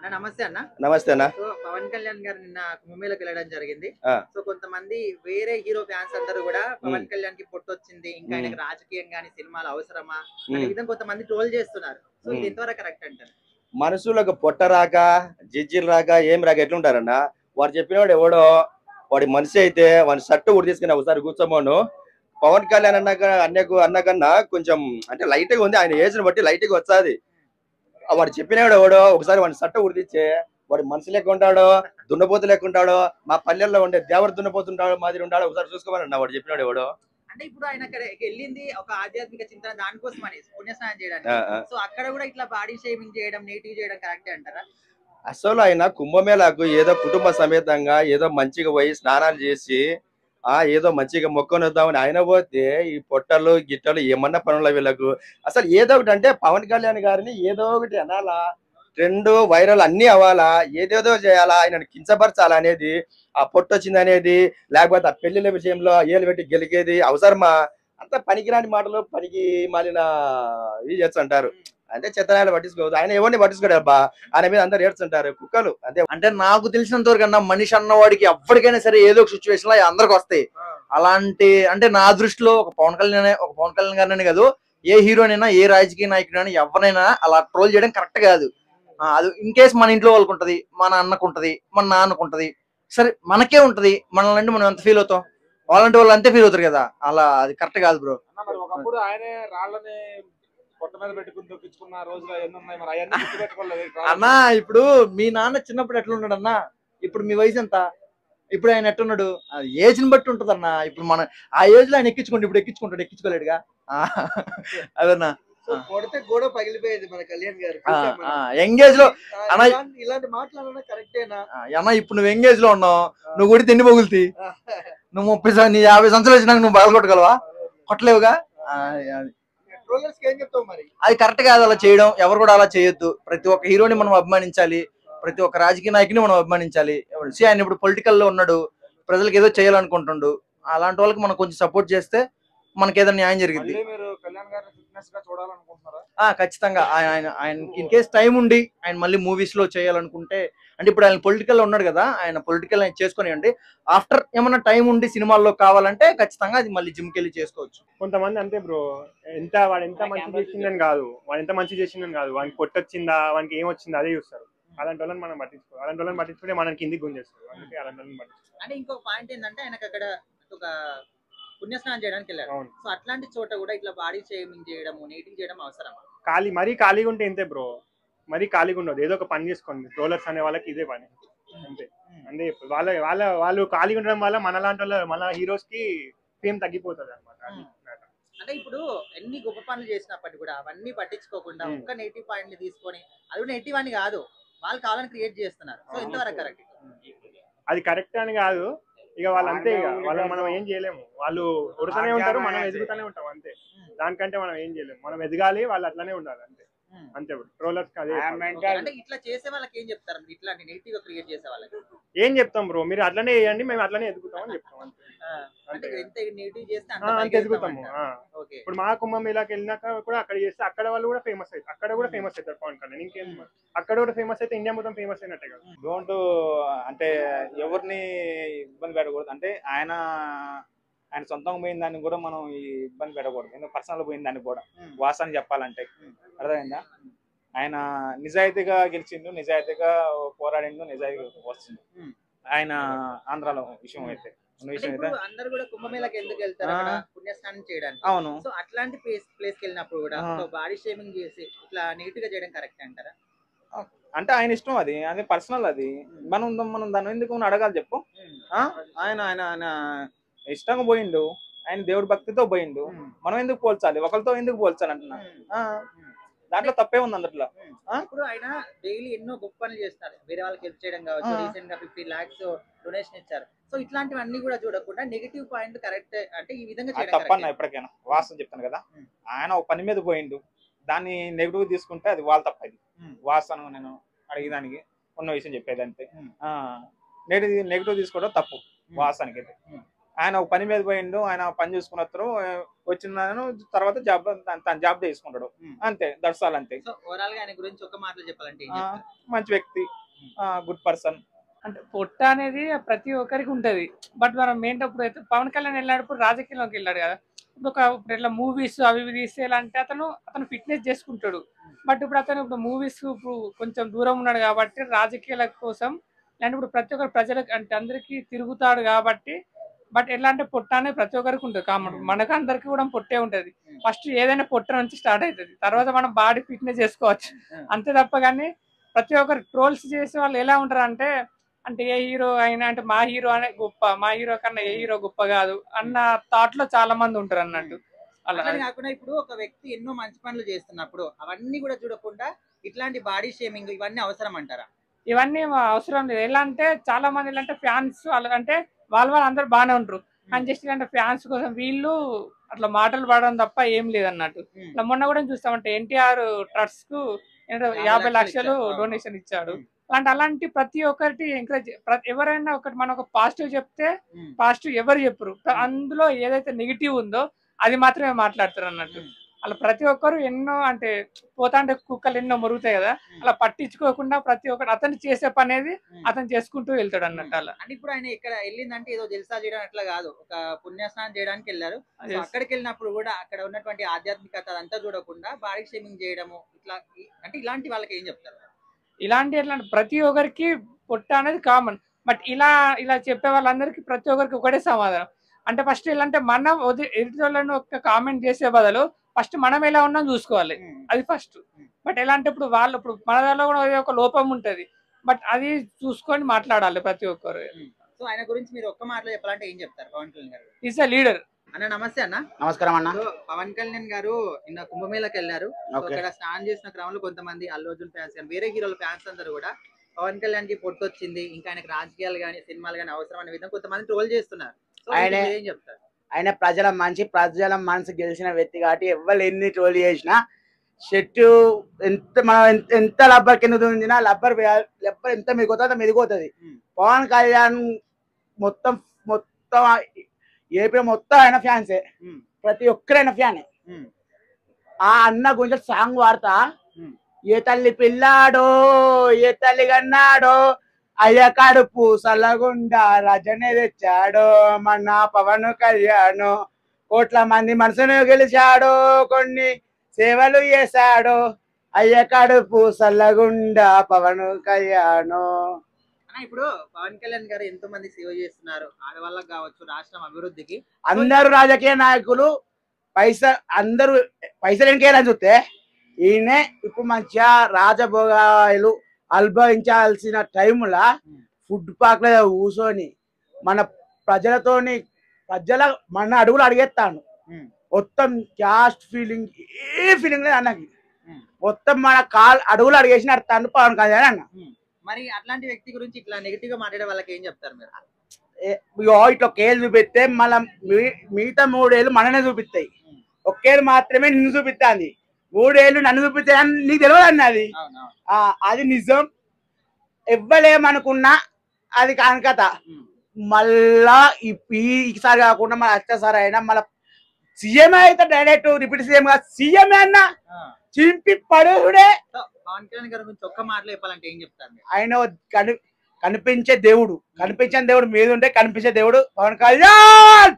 అన్న నమస్తే అన్న. నమస్తే అన్న. సో పవన్ కళ్యాణ్ గారు నిన్న కుంభమేళకి వెళ్ళడం జరిగింది. ఆ! సో కొంతమంది వేరే హీరో ఫ్యాన్స్ అందరూ కూడా హ్మ్. పవన్ కళ్యాణ్ కి పొట్టొచ్చింది, ఇంకా హ్మ్. ఆయనకి రాజకీయం గాని సినిమాలు అవసరమా అనే హ్మ్. విధంగా కొంతమంది ట్రోల్ చేస్తున్నారు. సో ఇది హ్మ్. ఎంతవరకు కరెక్ట్ అంటారు? మనుషులకు పొట్ట రాక, జిజ్జిలు రాక, ఏం రాక ఎట్లుంటారన్న? వాడు చెప్పినోడు ఎవడో వాడి మనిషి అయితే వాని షర్ట్ కూడా తీసుకుని ఒకసారి కూర్చోమను. పవన్ కళ్యాణ్ అన్నకన్నా కొంచెం అంటే లైట్‌గా ఉంది. ఆయన ఏజ్‌ని బట్టి లైట్‌గా వచ్చాది. వాడు చెప్పినోడు ఎవడో ఒకసారి వాని షర్ట్ ఉడిదిచ్చే వాడు మనిషి లెక్క ఉంటాడో, దున్నపోతు లెక్క ఉంటాడో, మా పల్లెల్లో ఉండే దేవర దున్నపోతుంటాడో మాదిరి ఉంటాడో ఒకసారి చూసుకోమనన్న వాడు చెప్పినోడు ఎవడో. అంటే ఇప్పుడు ఆయన అక్కడికి వెళ్ళింది ఒక ఆధ్యాత్మిక చింతన దానికోసమని పుణ్యస్నానం ఆ! చేయడానికి. ఆ! సో అక్కడ కూడా ఇట్లా బాడీ షేమింగ్ చేయడం, నెగిటివ్ చేయడం కరెక్టే అంటారా? అసలు ఆయన కుంభమేళాకు ఏదో కుటుంబ సమేతంగా ఏదో మంచిగా పోయి స్నానాలు చేసి ఏదో మంచిగా మొక్కనొద్దామని ఆయన పోతే ఈ పొట్టలు గిట్టలు ఏమన్నా పనుల వీళ్ళకు. అసలు ఏదో ఒకటి అంటే పవన్ కళ్యాణ్ గారిని ఏదో ఒకటి అనాలా, ట్రెండ్ వైరల్ అన్ని అవ్వాలా, ఏదేదో చేయాలా, ఆయనను కించపరచాలా అనేది, ఆ పొట్టొచ్చింది అనేది, లేకపోతే ఆ పెళ్లిళ్ళ విషయంలో ఏలు పెట్టి గెలికేది అవసరమా? అంత పనికిరాని మాటలు పనికి మాలిన ఇది చేస్తుంటారు. అంటే చెత్తనాయలు పట్టించుకోవద్దు. ఆయన ఎవరిని పట్టించుకోడు అబ్బా. ఆయన మీద అందరు ఏడ్చుంటారు కుక్కలు అంతే. అంటే నాకు తెలిసినంత వరకు అన్న మనిషి అన్నవాడికి ఎప్పటికైనా సరే ఏదో ఒక సిచ్యువేషన్ లో అందరికి వస్తాయి. అలాంటి అంటే నా దృష్టిలో ఒక పవన్ కళ్యాణ్ గారిని కాదు, ఏ హీరోనైనా ఏ రాజకీయ నాయకుడైనా ఎవరైనా అలా ట్రోల్ చేయడం కరెక్ట్ కాదు. అది ఇన్ కేస్ మన ఇంట్లో వాళ్ళకు ఉంటది, మన అన్నకు ఉంటది, మన నాన్నకు ఉంటది, సరే మనకే ఉంటది, మనల్ని మనం ఎంత ఫీల్ అవుతాం, వాళ్ళంటే వాళ్ళు అంతే ఫీల్ అవుతారు కదా. అలా అది కరెక్ట్ కాదు బ్రో. మరి ఒకప్పుడు ఆయనే రాళ్ళని పొట్ట మీద పెట్టుకుని దొక్కించుకున్న రోజులు ఎన్ని ఉన్నాయి, మరి అవన్నీ గుర్తుపెట్టుకోలేదు. అన్న ఇప్పుడు మీ నాన్న చిన్నప్పుడు ఎట్లున్నాడు అన్న, ఇప్పుడు మీ వయసు ఎంత, ఇప్పుడు ఆయన ఎట్టున్నాడు, ఏజ్ ని బట్టి ఉంటది అన్న. ఇప్పుడు మన ఆ ఏజ్ లో ఆయన ఎక్కించుకోండి, ఇప్పుడు ఎక్కించుకోలేడుగా. అదన్నా సో కొడితే గోడ పగిలిపోయేది మన కళ్యాణ్ గారు. ఎంగేజ్ లో అన్న, ఇలాంటి మాటలన్నా కరెక్టేనా అన్న ఇప్పుడు నువ్వు ఎంగేజ్ లో ఉన్నావు, నువ్వు కొడితే ఎన్ని పగులుతాయి? నువ్వు 50 సంవత్సరాలు వచ్చినాక నువ్వు బాగా కొట్టగలవా? కొట్టలేవుగా. ట్రోలర్స్ కి ఏం చెప్తావు మరి? అది కరెక్ట్ కాదు అలా చేయడం. ఎవరు కూడా అలా చేయొద్దు. ప్రతి ఒక్క హీరోని మనం అభిమానించాలి, ప్రతి ఒక్క రాజకీయ నాయకుని మనం అభిమానించాలి. ఆయన ఇప్పుడు పొలిటికల్ లో ఉన్నాడు, ప్రజలకు ఏదో చేయాలనుకుంటుండు, అలాంటి వాళ్ళకి మనం కొంచెం సపోర్ట్ చేస్తే మనకి ఏదైనా న్యాయం జరిగింది. మీరు కళ్యాణ్ గారిని ఫిట్నెస్ గా చూడాలనుకుంటున్నారా? ఖచ్చితంగా ఆయన ఇన్ కేస్ టైం ఉండి ఆయన మళ్ళీ మూవీస్ లో చేయాలనుకుంటే, అంటే ఇప్పుడు ఆయన పొలిటికల్ లో ఉన్నాడు కదా, ఆయన పొలిటికల్ ఆయన చేసుకునివ్వండి. ఆఫ్టర్ ఏమన్నా టైం ఉండి సినిమాల్లో కావాలంటే ఖచ్చితంగా అది మళ్ళీ జిమ్ కి వెళ్ళి చేసుకోవచ్చు. కొంతమంది అంతే బ్రో, వాడు ఎంత మంచి చేసిందని కాదు, వానికి పొట్టొచ్చిందా, వానికి ఏం వచ్చిందా అదే చూస్తారు. అలాంటి వాళ్ళని మనం పట్టించుకుంటే మనం కిందికి గుంజేస్తారు. అందుకే అలాంటి వాళ్ళని పట్టించుకోవాలి. అంటే ఇంకొక పాయింట్ ఏంటంటే ఆయనకు అక్కడ ఒక పుణ్యస్నానం చేయడానికి వెళ్ళారు. అవును. సో అట్లాంటి చోట కూడా ఇట్లా బాడీ షేమింగ్ చేయడం, నెగిటివ్ చేయడం అవసరమా? మరీ ఖాళీగా ఉంటే ఇంతే బ్రో, మరీ ఖాళీగా ఉండదు. ఏదో ఒక పని చేసుకోండి. ట్రోలర్స్ అనే వాళ్ళకి ఇదే పని అంతే. అంతే వాళ్ళు ఖాళీగా ఉండడం వల్ల మనలాంటి వాళ్ళ మన హీరోస్ కి ఫేమ్ తగ్గిపోతుంది అనమాట. అంటే ఇప్పుడు ఎన్ని గొప్ప పనులు చేసినప్పటికీ కూడా అవన్నీ పట్టించుకోకుండా ఒక్క నెగిటివ్ పాయింట్ ని తీసుకొని, అది నెగిటివ్ అని కాదు, వాళ్ళు కావాలని క్రియేట్ చేస్తున్నారు. సో ఎంతవరకు కరెక్ట్? అది కరెక్ట్ అని కాదు, ఇక వాళ్ళు అంతే. ఇక వాళ్ళని మనం ఏం చేయలేము. వాళ్ళు ఉడతనే ఉంటారు, మనం ఎదుగుతూనే ఉంటాం అంతే. దానికంటే మనం ఏం చేయలేము. మనం ఎదగాలి, వాళ్ళు అట్లానే ఉండాలి అంతే. అంతే ట్రోలర్స్ అదే. అంటే ఇట్లా చేసే వాళ్ళకి ఏం చెప్తారు? ఇట్లాంటి నెగిటివ్ గా క్రియేట్ చేసే వాళ్ళకి ఏం చెప్తాం బ్రో, మీరు అట్లనే చేయండి, మేము అట్లనే ఎదుగుతాం అని చెప్తాం అంతే. అంటే ఎంత నెగిటివ్ చేస్తే అంత ఎదుగుతాము. ఇప్పుడు మా కుంభమేళాకి వెళ్ళినాక కూడా అక్కడ చేస్తే అక్కడ వాళ్ళు కూడా ఫేమస్ అవుతారు. అక్కడ కూడా ఫేమస్ అవుతారు పవన్ కళ్యాణ్. ఇంకేం అక్కడ కూడా ఫేమస్ అయితే ఇండియా మొత్తం ఫేమస్ అయినట్టే కదా. డోంట్ అంటే ఎవరిని ఇబ్బంది పెట్టకూడదు. అంటే ఆయన సొంతంగా పోయిన దాన్ని కూడా మనం ఇబ్బంది పెట్టకూడదు. ఎందుకంటే పర్సనల్ పోయిన దాన్ని కూడా వాస్తవాన్ని చెప్పాలంటే అర్థమైందా. ఆయన నిజాయితీగా గెలిచిండు, నిజాయితీగా పోరాడిండు, నిజాయితీగా వస్తుంది. ఆయన ఆంధ్రాలో విషయం అయితే అందరు కూడా కుంభమేళకి ఎందుకు వెళ్తారు? అక్కడ పుణ్యస్నానం చేయడానికి. అవును. సో అట్లాంటి ప్లేస్ కి వెళ్ళినప్పుడు కూడా బాడీ షేమింగ్ చేసి ఇట్లా నెగిటివ్ గా చేయడం కరెక్ట్ అంటారా? అంటే ఆయన ఇష్టం, అది పర్సనల్. అది మనం దాన్ని ఎందుకు అడగాలి చెప్పు. ఆయన ఇష్టంగా పోయిండు, ఆయన దేవుడి భక్తితో పోయిండు, మనం ఎందుకు పోల్చాలి? ఒకరితో ఎందుకు పోల్చాలి అంటున్నా. దాంట్లో తప్పే ఉంది అందట్లో. ఇప్పుడు ఆయన డైలీ ఎన్నో గొప్ప పనులు చేస్తారు, వేరే వాళ్ళకి హెల్ప్ చేయడం కావచ్చు. రీసెంట్ గా 50 lakhs డొనేషన్ ఇచ్చారు. సో ఇట్లాంటివన్నీ కూడా చూడకుండా నెగిటివ్ పాయింట్ కరెక్ట్ అంటే ఈ విధంగా చేయడం తప్పన్నా. ఎప్పటికైనా వాస్తవం చెప్తాను కదా, ఆయన ఒక పని మీద పోయిండు, దాన్ని నెగిటివ్ తీసుకుంటే అది వాళ్ళ తప్పది. వాస్తవం నేను అడిగేదానికి ఉన్న విషయం చెప్పేది అంతే. నెగిటివ్ తీసుకోవడం తప్పు వాస్తవానికి అయితే. ఆయన ఒక పని మీద పోయిండు, ఆయన పని చూసుకున్న వచ్చిన తర్వాత జాబ్ తన జాబ్ చేసుకుంటాడు అంతే, దర్శాలు అంతే. సో ఓవరాల్ గా ఆయన గురించి ఒక మాటలో చెప్పాలంటే ఏం ఆ, చెప్తారు? మంచి వ్యక్తి, గుడ్ పర్సన్. అంటే పొట్ట అనేది ప్రతి ఒక్కరికి ఉంటది. బట్ మనం ఏంటప్పుడు అయితే పవన్ కళ్యాణ్ వెళ్ళినప్పుడు రాజకీయంలోకి వెళ్ళాడు కదా, ఇప్పుడు ఇట్లా మూవీస్ అవి ఇవి తీసేయాలంటే అతను ఫిట్నెస్ చేసుకుంటాడు. బట్ ఇప్పుడు మూవీస్ ఇప్పుడు కొంచెం దూరం ఉన్నాడు కాబట్టి రాజకీయాల కోసం, అండ్ ఇప్పుడు ప్రతి ఒక్కరు ప్రజలకు అంటే అందరికి తిరుగుతాడు కాబట్టి. బట్ ఎట్లా అంటే పొట్ట అనేది ప్రతి ఒక్కరికి ఉంటుంది కామన్, మనకు అందరికి కూడా పొట్టే ఉంటది. ఫస్ట్ ఏదైనా పొట్ట నుంచి స్టార్ట్ అవుతుంది, తర్వాత మనం బాడీ ఫిట్నెస్ చేసుకోవచ్చు అంతే తప్ప. కానీ ప్రతి ఒక్కరు ట్రోల్స్ చేసే వాళ్ళు ఎలా ఉంటారు అంటే ఏ హీరో అయినా అంటే మా హీరో అనే గొప్ప, మా హీరో కన్నా ఏ హీరో గొప్ప కాదు అన్న థాట్ లో చాలా మంది ఉంటారు అన్నట్టు. అలా కాకుండా ఇప్పుడు ఒక వ్యక్తి ఎన్నో మంచి పనులు చేస్తున్నప్పుడు అవన్నీ కూడా చూడకుండా ఇట్లాంటి బాడీ షేమింగ్ ఇవన్నీ అవసరం అంటారా? ఇవన్నీ అవసరం లేదు. ఎలా అంటే చాలా మంది అంటే ఫ్యాన్స్ అంటే వాళ్ళు అందరు బాగానే ఉంటారు, అని జస్ట్ అంటే ఫ్యాన్స్ కోసం వీళ్ళు అట్లా మాటలు పడడం తప్ప ఏం లేదన్నట్టు. ఇట్లా మొన్న కూడా చూస్తామంటే ఎన్టీఆర్ ట్రస్ట్ కు 50 లక్షలు డొనేషన్ ఇచ్చాడు. అలాంటి ప్రతి ఒక్కటి ఎంకరేజ్, ఎవరైనా ఒకటి మనం ఒక పాజిటివ్ చెప్తే పాజిటివ్ ఎవరు చెప్పరు, అందులో ఏదైతే నెగిటివ్ ఉందో అది మాత్రమే మాట్లాడతారు అన్నట్టు. అలా ప్రతి ఒక్కరు ఎన్నో అంటే పోతాంటే కుక్కలు ఎన్నో మరుగుతాయి కదా, అలా పట్టించుకోకుండా ప్రతి ఒక్కరు అతను చేసే పని అనేది అతను చేసుకుంటూ వెళ్తాడు అన్నట్టు. అలా అంటే ఇప్పుడు ఆయన ఇక్కడ వెళ్ళిందంటే ఏదో జల్సా చేయడం అట్లా కాదు, ఒక పుణ్యస్నానం చేయడానికి వెళ్ళారు. అక్కడికి వెళ్ళినప్పుడు కూడా అక్కడ ఉన్నటువంటి ఆధ్యాత్మికత అదంతా చూడకుండా బాడీ షేమింగ్ చేయడము ఇట్లా, అంటే ఇలాంటి వాళ్ళకి ఏం చెప్తారు? ఇలాంటి ప్రతి ఒక్కరికి పొట్ట అనేది కామన్. బట్ ఇలా చెప్పే వాళ్ళందరికీ ప్రతి ఒక్కరికి ఒకటే సమాధానం. అంటే ఫస్ట్ ఎలా అంటే మనం ఎదుటి వాళ్ళని ఒక కామెంట్ చేసే బదులు ఫస్ట్ మనం ఎలా ఉన్నాం చూసుకోవాలి, అది ఫస్ట్. బట్ ఎలా అంటే ఇప్పుడు మన దానిలో కూడా ఒక లోపం ఉంటది, బట్ అది చూసుకొని మాట్లాడాలి ప్రతి ఒక్కరు. సో ఆయన గురించి మీరు ఒక్క మాటలో చెప్పాలంటే ఏం చెప్తారు? పవన్ కళ్యాణ్ గారు ఈజ్ అ లీడర్. అన్న నమస్తే అన్న. నమస్కారం అన్న. పవన్ కళ్యాణ్ గారు నిన్న కుంభమేళకి వెళ్ళారు. అక్కడ స్నానం చేసిన క్రమంలో కొంతమంది అల్లు అర్జున్ ఫ్యాన్స్ కానీ వేరే హీరోల ఫ్యాన్స్ అందరూ కూడా పవన్ కళ్యాణ్ కి పొట్టు వచ్చింది, ఇంకా ఆయనకి రాజకీయాలు కానీ సినిమాలు కానీ అవసరం అనే విధంగా కొంతమంది ట్రోల్ చేస్తున్నారు. ఏం చెప్తారు? ఆయన ప్రజల మనసు గెలిచిన వ్యక్తి కాబట్టి ఎవరు ఎన్ని ట్రోల్ చేసినా షర్టు ఎంత లబ్బర్ కింద ఉందినా లబ్బర్ ఎంత మిగిపోతుంది మిగిపోతుంది. పవన్ కళ్యాణ్ మొత్తం ఏపీ మొత్తం ఆయన ఫ్యాన్సే, ప్రతి ఒక్కరైనా ఫ్యానే. ఆ అన్న గురించి సాంగ్ వాడతా, ఏ తల్లి పిల్లాడో ఏ తల్లి కన్నాడో అయ్య కడుపు సల్లగుండా రజనే తెచ్చాడో మన పవన్ కళ్యాణ్, కోట్ల మంది మనసును గెలిచాడో కొన్ని సేవలు చేశాడో అయ్య కడుపు సల్లగుండా పవన్ కళ్యాణ్. ఇప్పుడు పవన్ కళ్యాణ్ గారు ఎంతో మంది సేవ చేస్తున్నారు, ఆడవాళ్ళకి కావచ్చు, రాష్ట్రం అభివృద్ధికి. అందరు రాజకీయ నాయకులు అందరూ పైసలు ఎన్నికేయాలని చూస్తే ఈయనే ఇప్పుడు మంచిగా రాజభోగాలు అనుభవించాల్సిన టైంలో ఫుడ్ పార్క్ లో కూర్చొని మన అడుగులు అడిగేస్తాను. మొత్తం క్యాస్ట్ ఫీలింగ్ ఏ ఫీలింగ్ లేదు అన్నకి, మొత్తం మన అడుగులు అడిగేసి నడతాను పవన్ కళ్యాణ్ అన్న. మరి అట్లాంటి వ్యక్తి గురించి ఇట్లా నెగిటివ్ గా మాట్లాడే వాళ్ళకి ఏం చెప్తారు మీరు? ఇట్లా కేలు చూపిస్తే మళ్ళా మిగతా 3 ఏళ్ళు మననే చూపిస్తాయి, ఒకేళ్ళు మాత్రమే నిన్ను చూపిస్తాంది, 3 ఏళ్ళు నన్ను చూపిస్తాయని నీకు తెలియదు అన్నది. అది నిజం, ఇవ్వలేమనుకున్నా అది కానికత. మళ్ళా ఈసారి కాకుండా మళ్ళీ వచ్చేసారి అయినా మళ్ళీ సీఎం అయితే డైరెక్ట్ రిపీట్ సీఎం గా సీఎం అన్నా చింపి పడుడే. పవన్ కళ్యాణ్ గారి గురించి ఒక్క మాటలో చెప్పాలంటే ఏం చెప్తారు? ఆయన కనిపించే దేవుడు మీద ఉంటే కనిపించే దేవుడు పవన్ కళ్యాణ్.